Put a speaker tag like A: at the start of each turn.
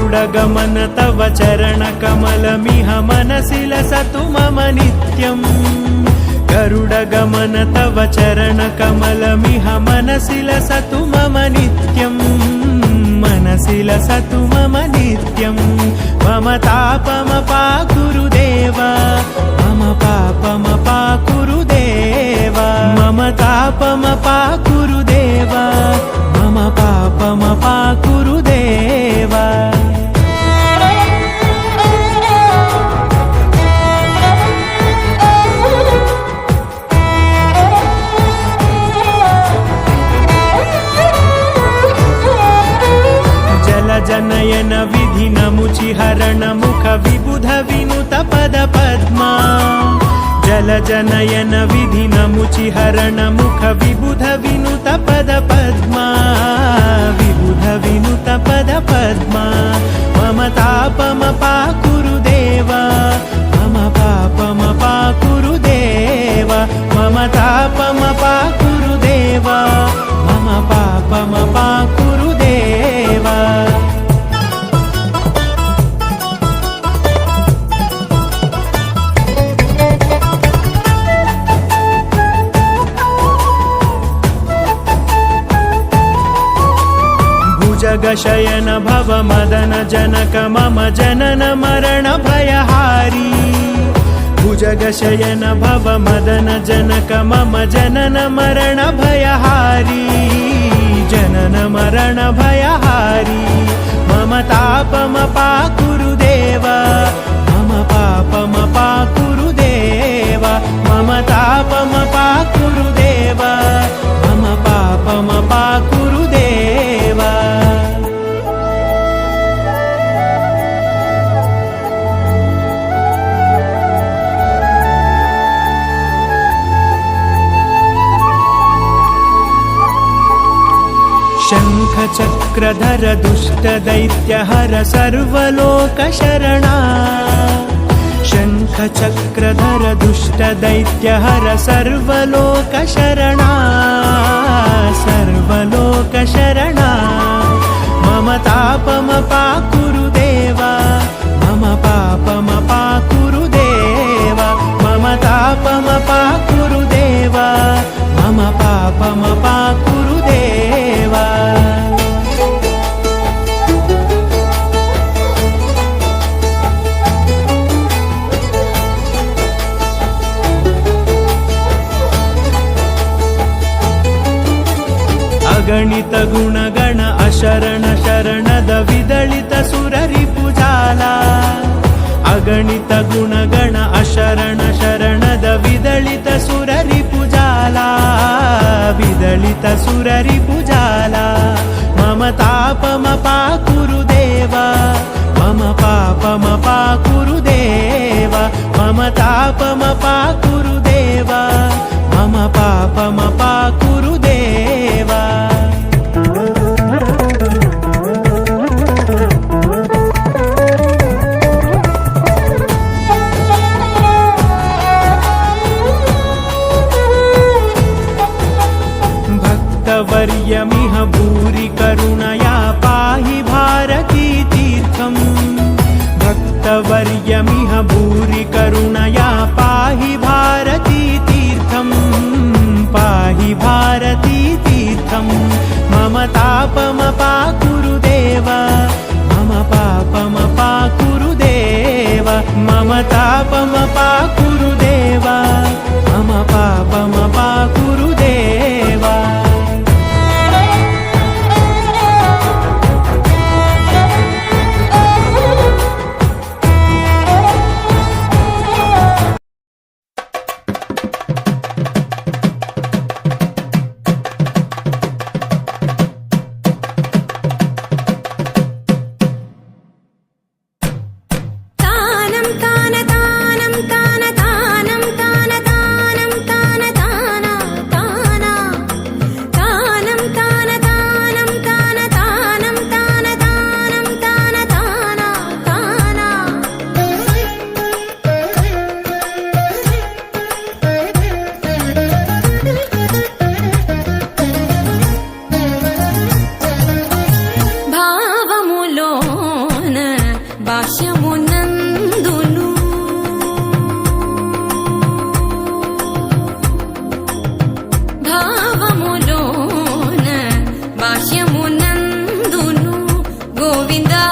A: गरुडगमन तव चरणकमलमिह मनसि लसतु मम नित्यम् गरुडगमन तव चरणकमलमिह मनसि लसतु मम नित्यम् मनसि लसतु मम नित्यम् मम तापमपाकुरु देव मम पापमपाकुरु देव मम तापमपाकुरु देव मम पापमपाकुरु देव जनयन विधिनमुचिहरण मुख विबुध विनुत पद पद्मा जल जनयन विधिनमुचिहरण मुख विबुध विनुत पद पद्मा विबुध विनुत पद पद्मा मम तापमपाकुरु देव मम पापमपाकुरु देव मम तापमपाकुरु देव मम पापमपाकुरु देव जगशयन भव मदन जनक मम जनन मरण भयहारी भुजगशयन भव मदन जनक मम जनन मरण भयहारी जनन मरण भयहारी मम तापमपाकुरु देव मम पापमपाकुरु देव मम तापमपाकुरु देव मम पापमपाकुरु देव शङ्खचक्रधर दुष्टदैत्यहर सर्वलोकशरणा शङ्खचक्रधर दुष्टदैत्यहर सर्वलोकशरणा सर्वलोकशरणा मम तापमपाकुरु देव मम पापमपाकुरु देव मम तापमपाकुरु देव मम पापमपाकुरु देव अगणित गुणगण अशरण शरणद विदलित सुररिपुजाला अगणित गुणगण अशरण शरणद विदलित सुररिपुजाला विदलित सुररिपुजाला मम तापमपाकुरु देव मम पापमपाकुरु देव मम तापमपाकुरु देव मम पापमपाकुरु देव भक्तवर्यमिह भूरि करुणया पाहि भारती तीर्थम् भक्तवर्यमिह भूरि करुणया पाहि भारती तीर्थम् पाहि भारती तीर्थम् मम तापमपाकुरु देव मम पापमपाकुरु देव मम तापमपाकुरु देव मम पापमपाकुरु देव
B: భాష్యమునందును భావములోన భాష్యమునందును గోవిందా